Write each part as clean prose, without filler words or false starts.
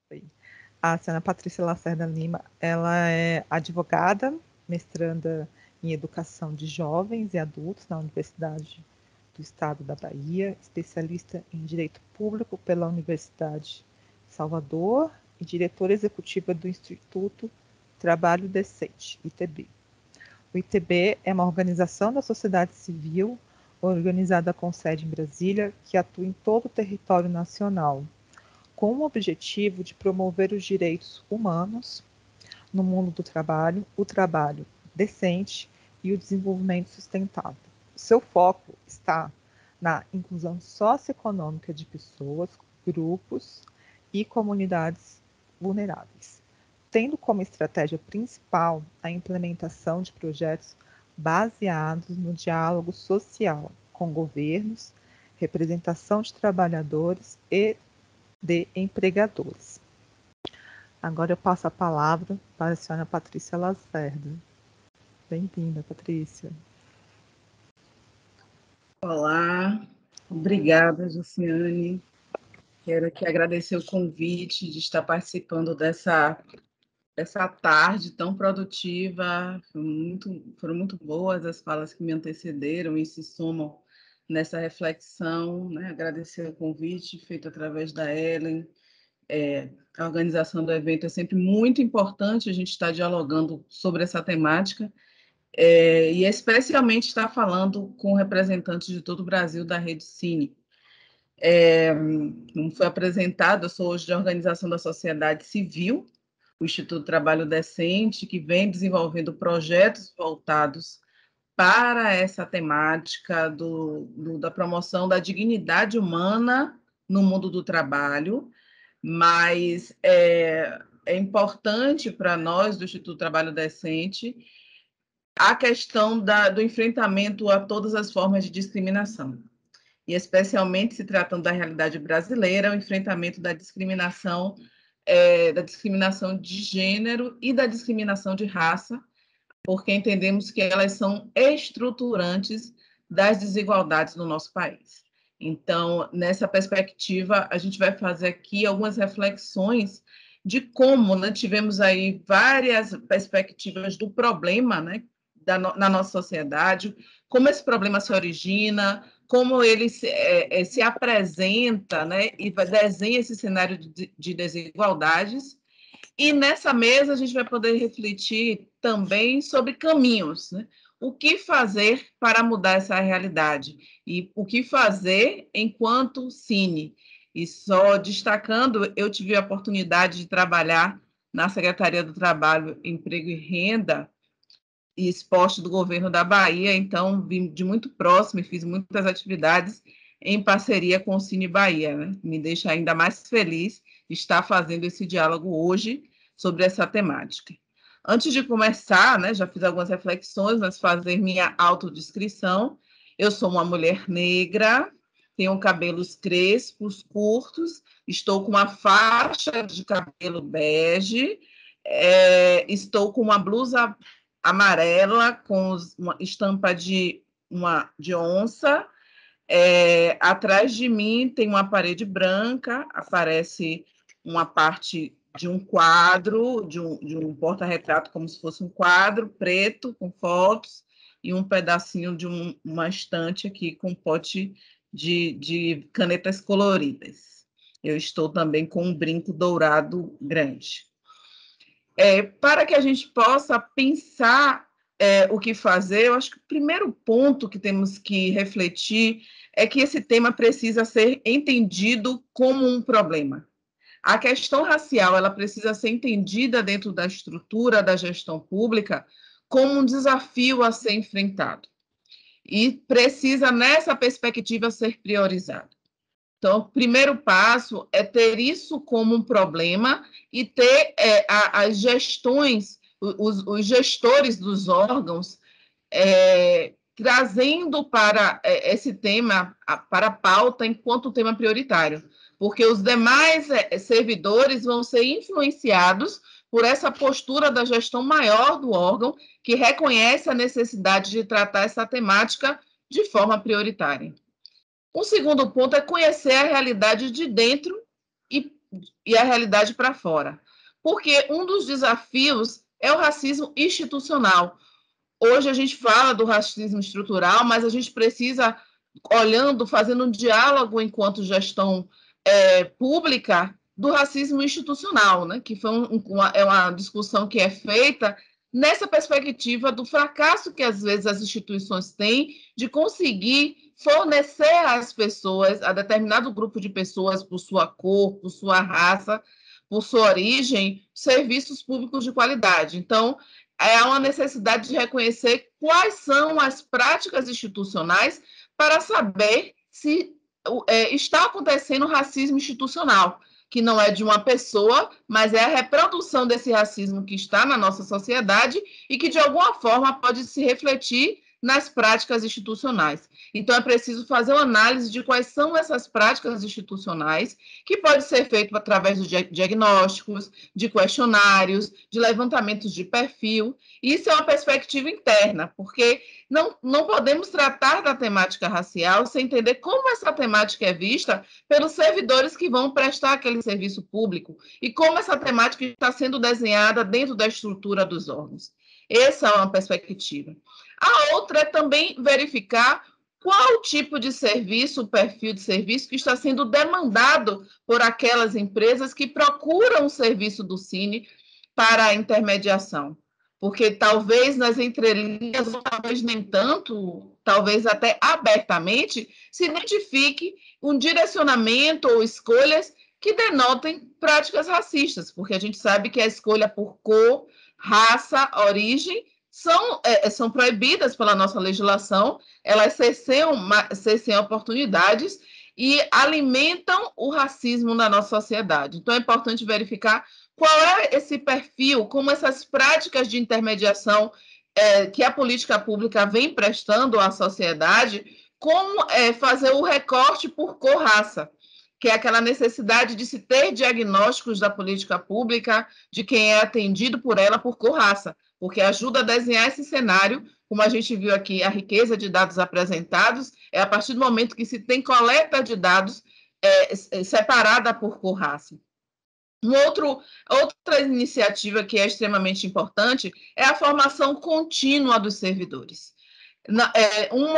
Oi. A senhora Patrícia Lacerda Lima, ela é advogada, mestranda em Educação de Jovens e Adultos na Universidade do Estado da Bahia, especialista em Direito Público pela Universidade de Salvador e diretora executiva do Instituto Trabalho Decente, ITB. O ITB é uma organização da sociedade civil organizada com sede em Brasília, que atua em todo o território nacional, com o objetivo de promover os direitos humanos no mundo do trabalho, o trabalho decente e o desenvolvimento sustentável. Seu foco está na inclusão socioeconômica de pessoas, grupos e comunidades vulneráveis, tendo como estratégia principal a implementação de projetos baseados no diálogo social com governos, representação de trabalhadores e de empregadores. Agora eu passo a palavra para a senhora Patrícia Lacerda. Bem-vinda, Patrícia. Olá, obrigada, Josiane. Quero aqui agradecer o convite de estar participando dessa tarde tão produtiva. Foram muito boas as falas que me antecederam e se somam nessa reflexão, né? Agradecer o convite feito através da Ellen. A organização do evento é sempre muito importante a gente estar dialogando sobre essa temática, e especialmente estar falando com representantes de todo o Brasil da Rede Cine. Como foi apresentado, eu sou hoje de organização da sociedade civil, o Instituto Trabalho Decente, que vem desenvolvendo projetos voltados para essa temática da promoção da dignidade humana no mundo do trabalho, mas é importante para nós, do Instituto Trabalho Decente, a questão do enfrentamento a todas as formas de discriminação, e especialmente se tratando da realidade brasileira, o enfrentamento da discriminação de gênero e da discriminação de raça, porque entendemos que elas são estruturantes das desigualdades no nosso país. Então, nessa perspectiva, a gente vai fazer aqui algumas reflexões de como, né, tivemos aí várias perspectivas do problema, né, na nossa sociedade, como esse problema se origina, como ele se apresenta, né, e desenha esse cenário de desigualdades. E nessa mesa a gente vai poder refletir também sobre caminhos, né? O que fazer para mudar essa realidade e o que fazer enquanto Cine. E só destacando, eu tive a oportunidade de trabalhar na Secretaria do Trabalho, Emprego e Renda e Esporte do governo da Bahia, então vim de muito próximo e fiz muitas atividades em parceria com o Cine Bahia, né? Me deixa ainda mais feliz de estar fazendo esse diálogo hoje sobre essa temática. Antes de começar, né, já fiz algumas reflexões, mas fazer minha autodescrição. Eu sou uma mulher negra, tenho cabelos crespos, curtos, estou com uma faixa de cabelo bege, estou com uma blusa amarela com uma estampa de onça. Atrás de mim tem uma parede branca, aparece uma parte de um quadro, de um porta-retrato, como se fosse um quadro preto com fotos, e um pedacinho de uma estante aqui com um pote de canetas coloridas. Eu estou também com um brinco dourado grande. Para que a gente possa pensar o que fazer, eu acho que o primeiro ponto que temos que refletir é que esse tema precisa ser entendido como um problema. A questão racial ela precisa ser entendida dentro da estrutura da gestão pública como um desafio a ser enfrentado. E precisa, nessa perspectiva, ser priorizado. Então, o primeiro passo é ter isso como um problema e ter as gestões, os gestores dos órgãos, trazendo para esse tema, para a pauta, enquanto tema prioritário, porque os demais servidores vão ser influenciados por essa postura da gestão maior do órgão, que reconhece a necessidade de tratar essa temática de forma prioritária. O segundo ponto é conhecer a realidade de dentro e a realidade para fora. Porque um dos desafios é o racismo institucional. Hoje a gente fala do racismo estrutural, mas a gente precisa, fazendo um diálogo enquanto gestão pública, do racismo institucional, né? Que foi uma discussão que é feita nessa perspectiva do fracasso que, às vezes, as instituições têm de conseguir fornecer às pessoas, a determinado grupo de pessoas, por sua cor, por sua raça, por sua origem, serviços públicos de qualidade. Então, há uma necessidade de reconhecer quais são as práticas institucionais para saber se está acontecendo racismo institucional, que não é de uma pessoa, mas é a reprodução desse racismo que está na nossa sociedade e que, de alguma forma, pode se refletir nas práticas institucionais. Então, é preciso fazer uma análise de quais são essas práticas institucionais, que pode ser feito através de diagnósticos, de questionários, de levantamentos de perfil. Isso é uma perspectiva interna, porque não podemos tratar da temática racial sem entender como essa temática é vista pelos servidores que vão prestar aquele serviço público e como essa temática está sendo desenhada dentro da estrutura dos órgãos. Essa é uma perspectiva. A outra é também verificar qual tipo de serviço, o perfil de serviço que está sendo demandado por aquelas empresas que procuram o serviço do Cine para a intermediação. Porque talvez nas entrelinhas, ou talvez nem tanto, talvez até abertamente, se identifique um direcionamento ou escolhas que denotem práticas racistas, porque a gente sabe que a escolha por cor, raça, origem são proibidas pela nossa legislação, elas cerceiam oportunidades e alimentam o racismo na nossa sociedade. Então, é importante verificar qual é esse perfil, como essas práticas de intermediação que a política pública vem prestando à sociedade, como fazer o recorte por cor, raça, que é aquela necessidade de se ter diagnósticos da política pública de quem é atendido por ela por cor, raça, porque ajuda a desenhar esse cenário, como a gente viu aqui, a riqueza de dados apresentados é a partir do momento que se tem coleta de dados separada por cor, raça. Outra iniciativa que é extremamente importante é a formação contínua dos servidores. Um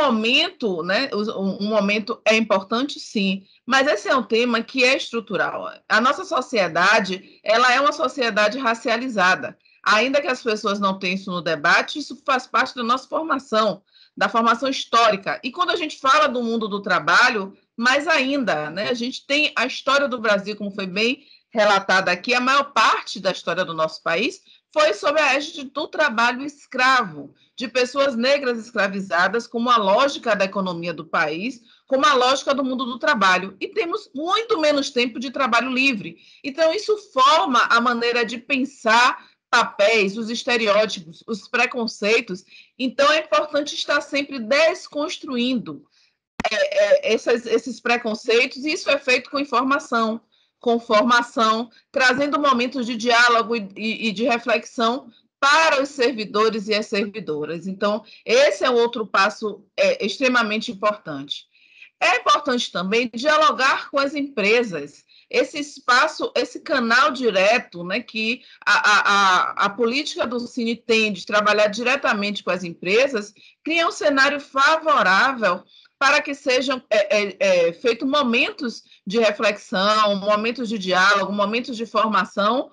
momento é importante, sim, mas esse é um tema que é estrutural. A nossa sociedade, ela é uma sociedade racializada. Ainda que as pessoas não tenham isso no debate, isso faz parte da nossa formação, da formação histórica. E quando a gente fala do mundo do trabalho, mais ainda, né? A gente tem a história do Brasil, como foi bem relatada aqui, a maior parte da história do nosso país foi sob a égide do trabalho escravo, de pessoas negras escravizadas, como a lógica da economia do país, como a lógica do mundo do trabalho. E temos muito menos tempo de trabalho livre. Então, isso forma a maneira de pensar papéis, os estereótipos, os preconceitos. Então, é importante estar sempre desconstruindo esses preconceitos, e isso é feito com informação, com formação, trazendo momentos de diálogo e de reflexão para os servidores e as servidoras. Então, esse é outro passo extremamente importante. É importante também dialogar com as empresas. Esse espaço, esse canal direto, né, que a política do Cine tem de trabalhar diretamente com as empresas, cria um cenário favorável para que sejam feitos momentos de reflexão, momentos de diálogo, momentos de formação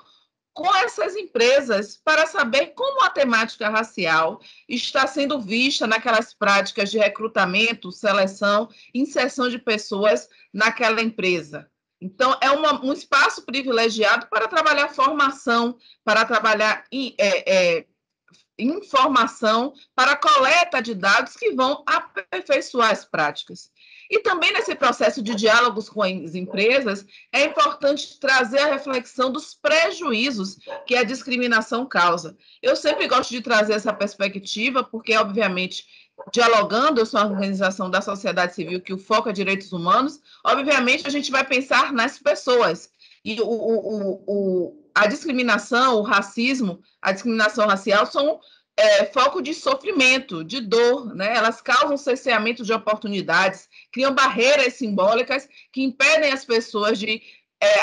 com essas empresas para saber como a temática racial está sendo vista naquelas práticas de recrutamento, seleção, inserção de pessoas naquela empresa. Então, é um espaço privilegiado para trabalhar formação, para trabalhar informação, para coleta de dados que vão aperfeiçoar as práticas. E também nesse processo de diálogos com as empresas, é importante trazer a reflexão dos prejuízos que a discriminação causa. Eu sempre gosto de trazer essa perspectiva, porque, obviamente, dialogando, eu sou uma organização da sociedade civil que o foco é direitos humanos, obviamente a gente vai pensar nas pessoas. E a discriminação, o racismo, a discriminação racial são foco de sofrimento, de dor, né? Elas causam cerceamento de oportunidades, criam barreiras simbólicas que impedem as pessoas de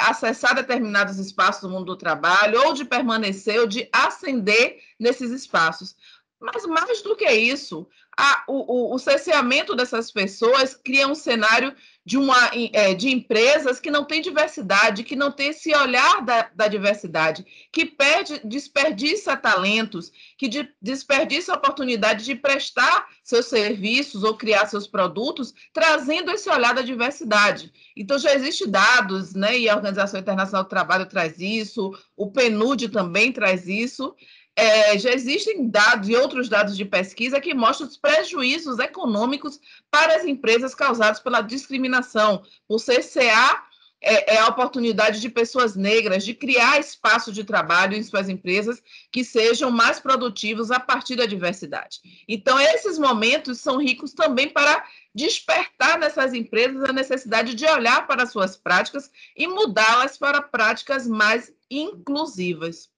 acessar determinados espaços do mundo do trabalho, ou de permanecer, ou de ascender nesses espaços. Mas, mais do que isso, o cerceamento dessas pessoas cria um cenário de empresas que não têm diversidade, que não têm esse olhar da diversidade, que desperdiça talentos, que desperdiça a oportunidade de prestar seus serviços ou criar seus produtos, trazendo esse olhar da diversidade. Então, já existem dados, né, e a Organização Internacional do Trabalho traz isso, o PNUD também traz isso. Já existem dados e outros dados de pesquisa que mostram os prejuízos econômicos para as empresas causados pela discriminação, por cercear a oportunidade de pessoas negras de criar espaços de trabalho em suas empresas que sejam mais produtivos a partir da diversidade. Então, esses momentos são ricos também para despertar nessas empresas a necessidade de olhar para suas práticas e mudá-las para práticas mais inclusivas.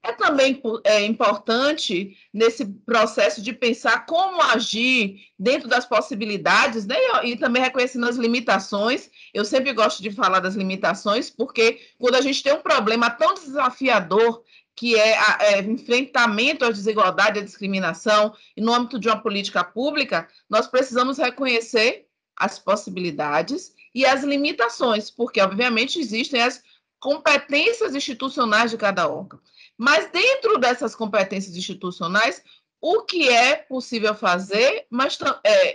É também importante, nesse processo de pensar como agir dentro das possibilidades, né? E também reconhecendo as limitações. Eu sempre gosto de falar das limitações, porque quando a gente tem um problema tão desafiador, que é enfrentamento à desigualdade e à discriminação, e no âmbito de uma política pública, nós precisamos reconhecer as possibilidades e as limitações, porque, obviamente, existem as competências institucionais de cada órgão. Mas dentro dessas competências institucionais, o que é possível fazer,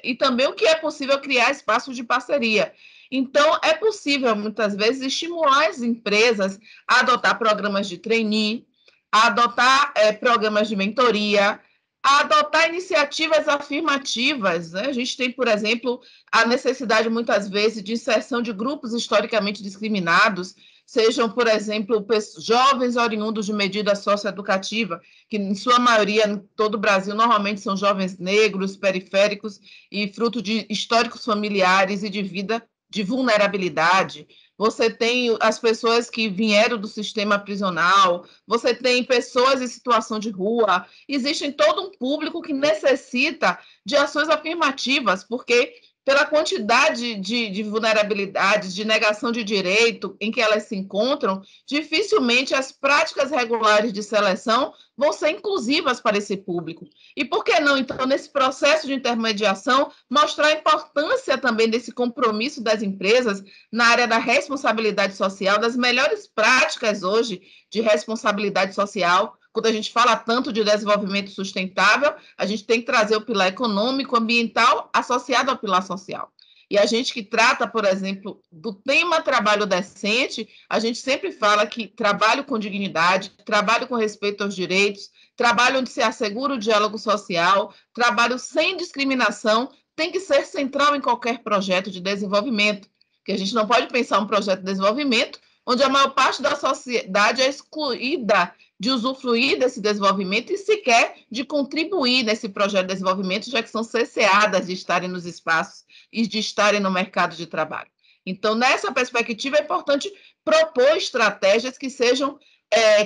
e também o que é possível criar espaços de parceria. Então, é possível, muitas vezes, estimular as empresas a adotar programas de trainee, a adotar programas de mentoria, a adotar iniciativas afirmativas, né? A gente tem, por exemplo, a necessidade, muitas vezes, de inserção de grupos historicamente discriminados, sejam, por exemplo, jovens oriundos de medida socioeducativa, que, em sua maioria, em todo o Brasil, normalmente são jovens negros, periféricos e fruto de históricos familiares e de vida de vulnerabilidade. Você tem as pessoas que vieram do sistema prisional, você tem pessoas em situação de rua, existe todo um público que necessita de ações afirmativas, porque pela quantidade de vulnerabilidades, de negação de direito em que elas se encontram, dificilmente as práticas regulares de seleção vão ser inclusivas para esse público. E por que não, então, nesse processo de intermediação, mostrar a importância também desse compromisso das empresas na área da responsabilidade social, das melhores práticas hoje de responsabilidade social. Quando a gente fala tanto de desenvolvimento sustentável, a gente tem que trazer o pilar econômico, ambiental, associado ao pilar social. E a gente que trata, por exemplo, do tema trabalho decente, a gente sempre fala que trabalho com dignidade, trabalho com respeito aos direitos, trabalho onde se assegura o diálogo social, trabalho sem discriminação, tem que ser central em qualquer projeto de desenvolvimento, porque a gente não pode pensar um projeto de desenvolvimento onde a maior parte da sociedade é excluída de usufruir desse desenvolvimento e sequer de contribuir nesse projeto de desenvolvimento, já que são cerceadas de estarem nos espaços e de estarem no mercado de trabalho. Então, nessa perspectiva, é importante propor estratégias que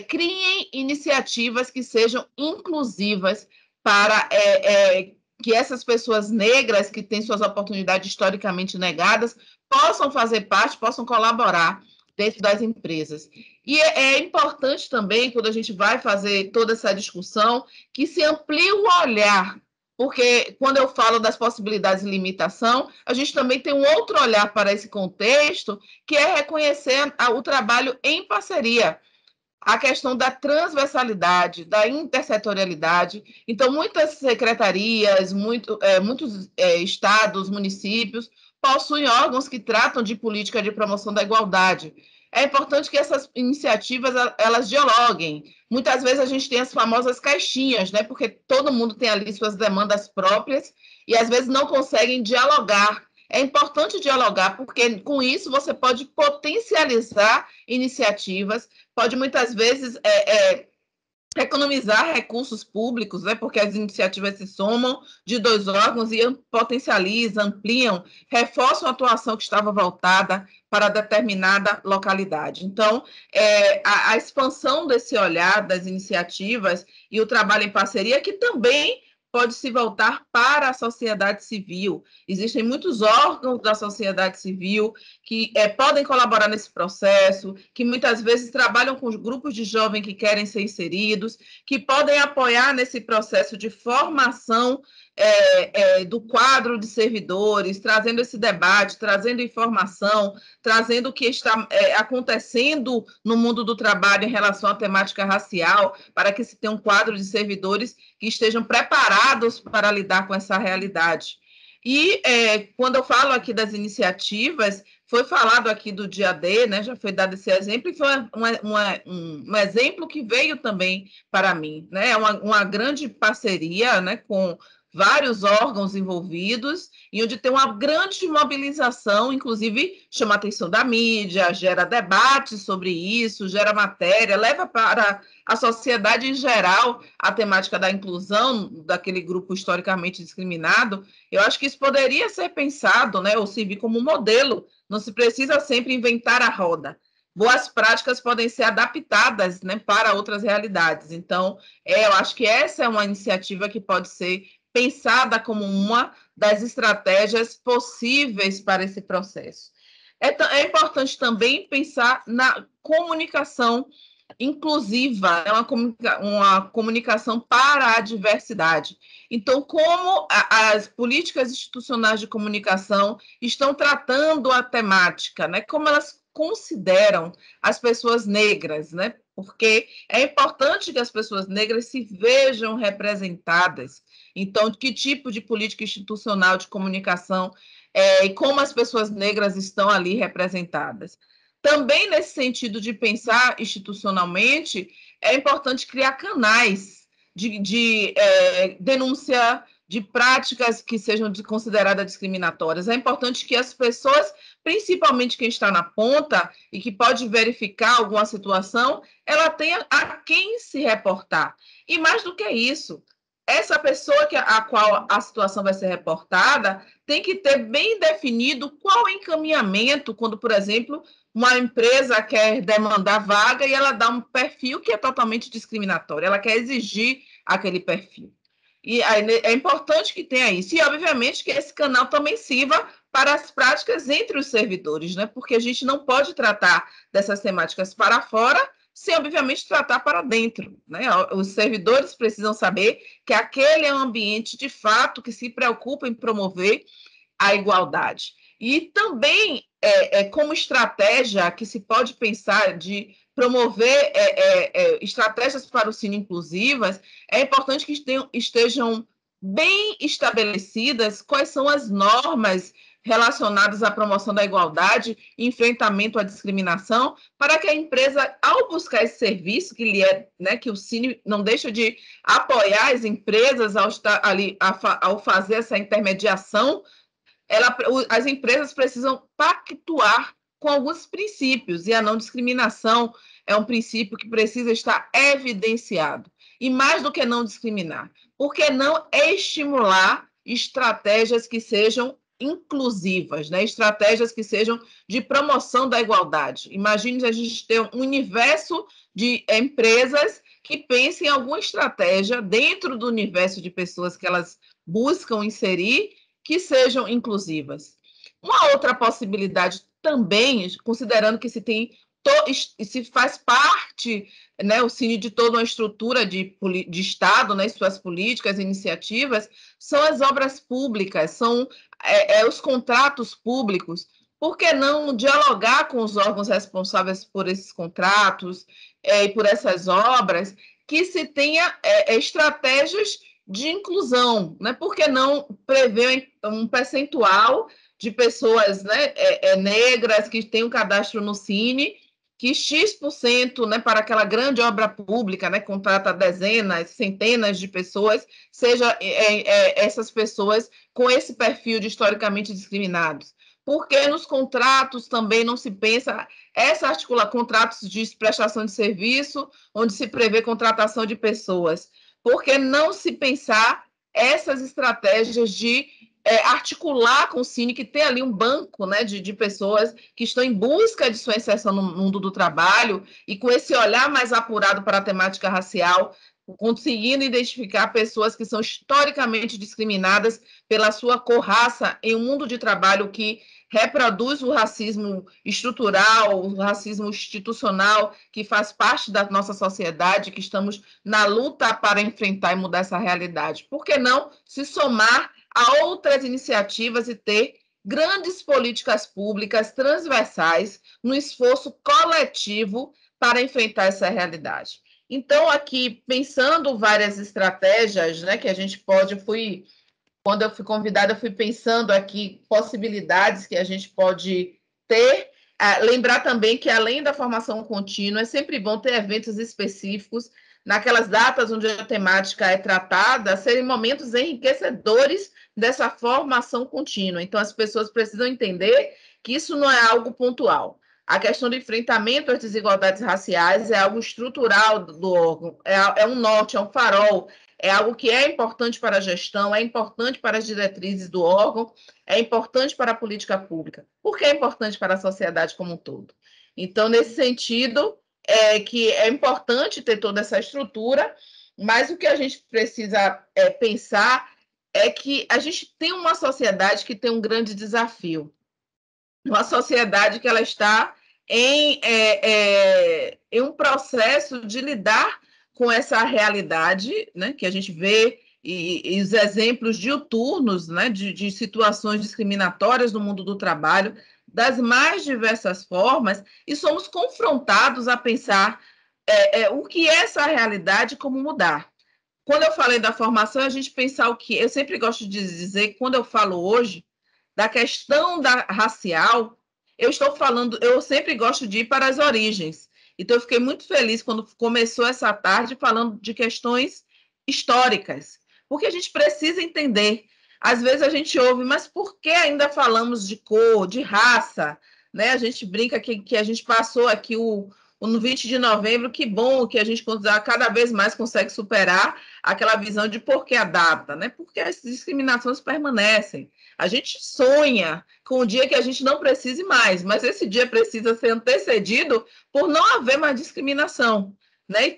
criem iniciativas que sejam inclusivas para que essas pessoas negras que têm suas oportunidades historicamente negadas possam fazer parte, possam colaborar dentro das empresas. E é importante também, quando a gente vai fazer toda essa discussão, que se amplie o olhar, porque quando eu falo das possibilidades de limitação, a gente também tem um outro olhar para esse contexto, que é reconhecer o trabalho em parceria, a questão da transversalidade, da intersetorialidade. Então, muitas secretarias, muitos estados, municípios, possuem órgãos que tratam de política de promoção da igualdade. É importante que essas iniciativas elas dialoguem. Muitas vezes a gente tem as famosas caixinhas, né? Porque todo mundo tem ali suas demandas próprias e às vezes não conseguem dialogar. É importante dialogar, porque com isso você pode potencializar iniciativas, pode muitas vezes economizar recursos públicos, né, porque as iniciativas se somam de dois órgãos e potencializam, ampliam, reforçam a atuação que estava voltada para determinada localidade. Então, a expansão desse olhar das iniciativas e o trabalho em parceria, que também pode se voltar para a sociedade civil. Existem muitos órgãos da sociedade civil que podem colaborar nesse processo, que muitas vezes trabalham com grupos de jovens que querem ser inseridos, que podem apoiar nesse processo de formação do quadro de servidores, trazendo esse debate, trazendo informação, trazendo o que está acontecendo no mundo do trabalho em relação à temática racial, para que se tenha um quadro de servidores que estejam preparados para lidar com essa realidade. E quando eu falo aqui das iniciativas, foi falado aqui do Dia D, né? Já foi dado esse exemplo, e foi um exemplo que veio também para mim, né? É uma grande parceria, né, com vários órgãos envolvidos, e onde tem uma grande mobilização, inclusive chama a atenção da mídia, gera debate sobre isso, gera matéria, leva para a sociedade em geral a temática da inclusão daquele grupo historicamente discriminado. Eu acho que isso poderia ser pensado, né, ou servir como modelo. Não se precisa sempre inventar a roda. Boas práticas podem ser adaptadas, né, para outras realidades. Então, eu acho que essa é uma iniciativa que pode ser pensada como uma das estratégias possíveis para esse processo. É importante também pensar na comunicação inclusiva, uma comunicação para a diversidade. Então, como as políticas institucionais de comunicação estão tratando a temática, né? Como elas consideram as pessoas negras, né? Porque é importante que as pessoas negras se vejam representadas. Então, que tipo de política institucional de comunicação e como as pessoas negras estão ali representadas. Também nesse sentido de pensar institucionalmente, é importante criar canais de denúncia de práticas que sejam consideradas discriminatórias. É importante que as pessoas, principalmente quem está na ponta e que pode verificar alguma situação, ela tenha a quem se reportar. E mais do que isso, essa pessoa a qual a situação vai ser reportada tem que ter bem definido qual o encaminhamento quando, por exemplo, uma empresa quer demandar vaga e ela dá um perfil que é totalmente discriminatório, ela quer exigir aquele perfil. E aí, é importante que tenha isso. E, obviamente, que esse canal também sirva para as práticas entre os servidores, né? Porque a gente não pode tratar dessas temáticas para fora sem, obviamente, tratar para dentro, né? Os servidores precisam saber que aquele é um ambiente, de fato, que se preocupa em promover a igualdade. E também, como estratégia que se pode pensar de promover estratégias para o ensino inclusivas, é importante que estejam bem estabelecidas quais são as normas relacionadas à promoção da igualdade e enfrentamento à discriminação, para que a empresa, ao buscar esse serviço, que o Cine não deixa de apoiar as empresas ao estar ali, ao fazer essa intermediação, as empresas precisam pactuar com alguns princípios, e a não discriminação é um princípio que precisa estar evidenciado. E mais do que não discriminar, por que não estimular estratégias que sejam inclusivas, né? Estratégias que sejam de promoção da igualdade. Imagine a gente ter um universo de empresas que pensem em alguma estratégia dentro do universo de pessoas que elas buscam inserir, que sejam inclusivas. Uma outra possibilidade também, considerando que se faz parte, né, o Cine, de toda uma estrutura de Estado, né, suas políticas, iniciativas, são as obras públicas, são os contratos públicos. Por que não dialogar com os órgãos responsáveis por esses contratos e por essas obras, que se tenha estratégias de inclusão, né? Por que não prever um percentual de pessoas, né, negras que têm um cadastro no Cine, que X%, né, para aquela grande obra pública, né, contrata dezenas, centenas de pessoas, seja essas pessoas com esse perfil de historicamente discriminados? Porque nos contratos também não se pensa contratos de prestação de serviço, onde se prevê contratação de pessoas? Por que não se pensar essas estratégias de articular com o Cine, que tem ali um banco, né, de pessoas que estão em busca de sua inserção no mundo do trabalho, e com esse olhar mais apurado para a temática racial, conseguindo identificar pessoas que são historicamente discriminadas pela sua cor, raça, em um mundo de trabalho que reproduz o racismo estrutural, o racismo institucional, que faz parte da nossa sociedade, que estamos na luta para enfrentar e mudar essa realidade. Por que não se somar a outras iniciativas e ter grandes políticas públicas transversais no esforço coletivo para enfrentar essa realidade? Então, aqui, pensando várias estratégias, né, que a gente pode, quando eu fui convidada, eu fui pensando aqui possibilidades que a gente pode ter. Lembrar também que, além da formação contínua, é sempre bom ter eventos específicos, naquelas datas onde a temática é tratada, serem momentos enriquecedores dessa formação contínua. Então, as pessoas precisam entender que isso não é algo pontual. A questão do enfrentamento às desigualdades raciais é algo estrutural do órgão, é um norte, é um farol, é algo que é importante para a gestão, é importante para as diretrizes do órgão, é importante para a política pública, porque é importante para a sociedade como um todo. Então, nesse sentido, que é importante ter toda essa estrutura, mas o que a gente precisa pensar é que a gente tem uma sociedade que tem um grande desafio, uma sociedade que ela está em um processo de lidar com essa realidade, né, que a gente vê e os exemplos diuturnos, né, de situações discriminatórias no mundo do trabalho, das mais diversas formas, e somos confrontados a pensar o que é essa realidade e como mudar. Quando eu falei da formação, a gente pensar o que... Eu sempre gosto de dizer que, quando eu falo hoje da questão racial, eu sempre gosto de ir para as origens. Então, eu fiquei muito feliz quando começou essa tarde falando de questões históricas, porque a gente precisa entender. Às vezes a gente ouve, mas por que ainda falamos de cor, de raça? Né? A gente brinca que a gente passou aqui no 20 de novembro, que bom que a gente cada vez mais consegue superar aquela visão de por que a data, né? Porque as discriminações permanecem. A gente sonha com um dia que a gente não precise mais, mas esse dia precisa ser antecedido por não haver mais discriminação, né?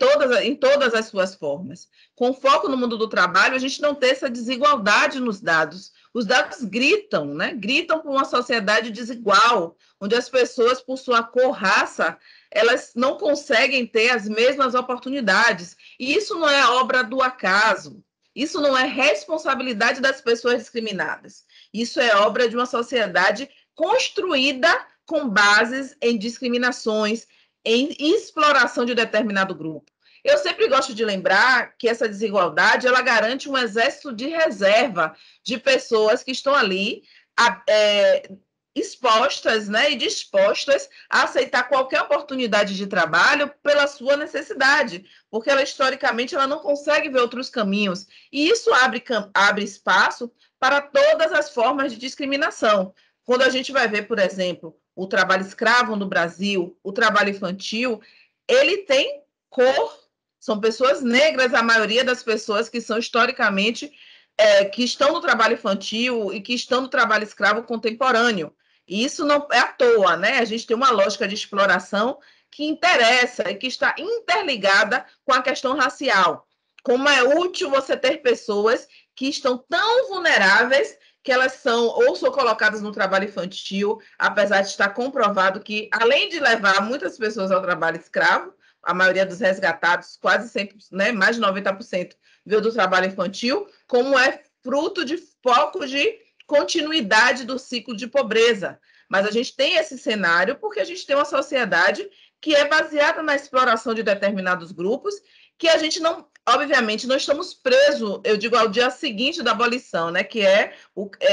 Em todas as suas formas. Com foco no mundo do trabalho, a gente não tem essa desigualdade nos dados. Os dados gritam, né? Gritam por uma sociedade desigual, onde as pessoas, por sua cor, raça, elas não conseguem ter as mesmas oportunidades. E isso não é obra do acaso. Isso não é responsabilidade das pessoas discriminadas. Isso é obra de uma sociedade construída com bases em discriminações, em exploração de determinado grupo. Eu sempre gosto de lembrar que essa desigualdade ela garante um exército de reserva de pessoas que estão ali expostas, né, e dispostas a aceitar qualquer oportunidade de trabalho pela sua necessidade, porque ela, historicamente, ela não consegue ver outros caminhos. E isso abre espaço para todas as formas de discriminação. Quando a gente vai ver, por exemplo, o trabalho escravo no Brasil, o trabalho infantil, ele tem cor, são pessoas negras, a maioria das pessoas que são historicamente, que estão no trabalho infantil e que estão no trabalho escravo contemporâneo. E isso não é à toa, né? A gente tem uma lógica de exploração que interessa e que está interligada com a questão racial. Como é útil você ter pessoas que estão tão vulneráveis que elas são colocadas no trabalho infantil, apesar de estar comprovado que, além de levar muitas pessoas ao trabalho escravo, a maioria dos resgatados, quase sempre, né, mais de 90%, veio do trabalho infantil, como é fruto de foco de continuidade do ciclo de pobreza. Mas a gente tem esse cenário porque a gente tem uma sociedade que é baseada na exploração de determinados grupos, que a gente não, obviamente, não estamos presos, eu digo, ao dia seguinte da abolição, né, que é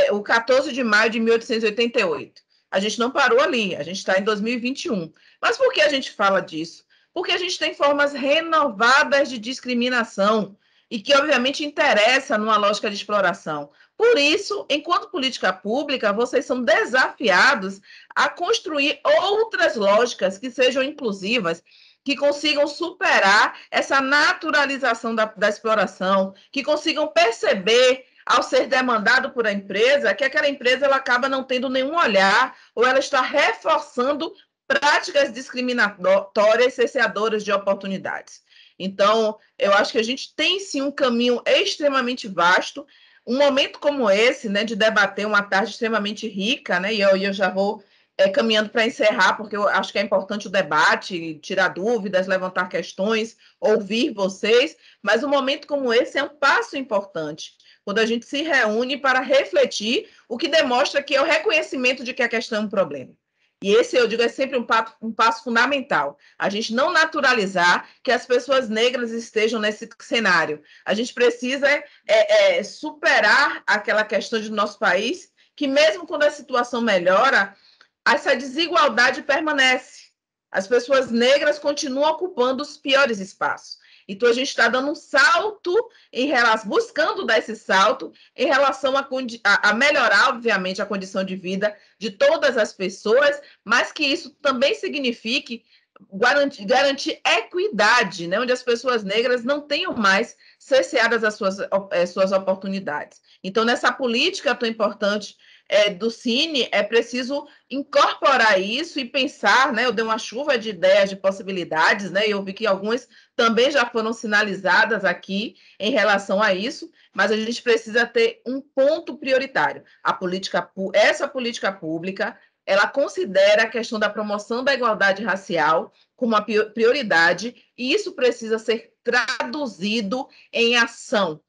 o 14 de maio de 1888. A gente não parou ali, a gente está em 2021. Mas por que a gente fala disso? Porque a gente tem formas renovadas de discriminação e que, obviamente, interessa numa lógica de exploração. Por isso, enquanto política pública, vocês são desafiados a construir outras lógicas que sejam inclusivas, que consigam superar essa naturalização da exploração, que consigam perceber, ao ser demandado por a empresa, que aquela empresa ela acaba não tendo nenhum olhar ou ela está reforçando práticas discriminatórias, cerceadoras de oportunidades. Então, eu acho que a gente tem, sim, um caminho extremamente vasto. Um momento como esse, né, de debater uma tarde extremamente rica, né, e eu já vou caminhando para encerrar, porque eu acho que é importante o debate, tirar dúvidas, levantar questões, ouvir vocês, mas um momento como esse é um passo importante, quando a gente se reúne para refletir, o que demonstra que é o reconhecimento de que a questão é um problema. E esse, eu digo, é sempre um passo fundamental. A gente não naturalizar que as pessoas negras estejam nesse cenário. A gente precisa superar aquela questão de nosso país, que mesmo quando a situação melhora, essa desigualdade permanece. As pessoas negras continuam ocupando os piores espaços. Então, a gente está dando um salto em relação, buscando dar esse salto em relação a melhorar, obviamente, a condição de vida de todas as pessoas, mas que isso também signifique garantir equidade, né? Onde as pessoas negras não tenham mais cerceadas as suas oportunidades. Então, nessa política tão importante do Cine, é preciso incorporar isso e pensar, né? Eu dei uma chuva de ideias, de possibilidades, né? E eu vi que algumas também já foram sinalizadas aqui em relação a isso, mas a gente precisa ter um ponto prioritário. Essa política pública, ela considera a questão da promoção da igualdade racial como uma prioridade, e isso precisa ser traduzido em ação,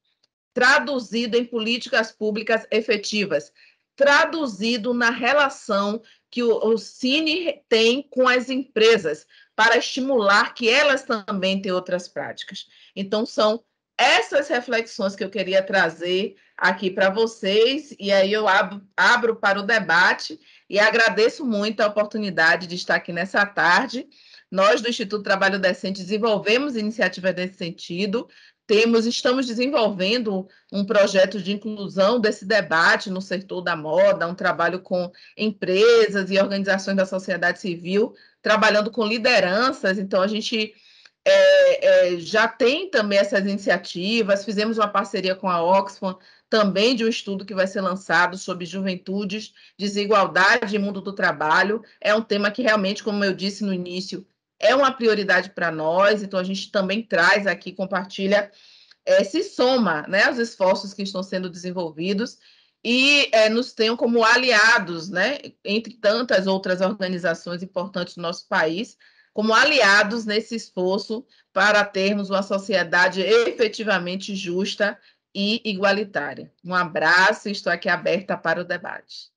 traduzido em políticas públicas efetivas, traduzido na relação que o Cine tem com as empresas, para estimular que elas também tenham outras práticas. Então, são essas reflexões que eu queria trazer aqui para vocês, e aí eu abro para o debate, e agradeço muito a oportunidade de estar aqui nessa tarde. Nós, do Instituto Trabalho Decente, desenvolvemos iniciativas nesse sentido, estamos desenvolvendo um projeto de inclusão desse debate no setor da moda, um trabalho com empresas e organizações da sociedade civil, trabalhando com lideranças. Então, a gente já tem também essas iniciativas, fizemos uma parceria com a Oxfam, também de um estudo que vai ser lançado sobre juventudes, desigualdade e mundo do trabalho. É um tema que realmente, como eu disse no início, é uma prioridade para nós, então a gente também traz aqui, compartilha, se soma, né, aos esforços que estão sendo desenvolvidos e nos tenham como aliados, né, entre tantas outras organizações importantes do nosso país, como aliados nesse esforço para termos uma sociedade efetivamente justa e igualitária. Um abraço, estou aqui aberta para o debate.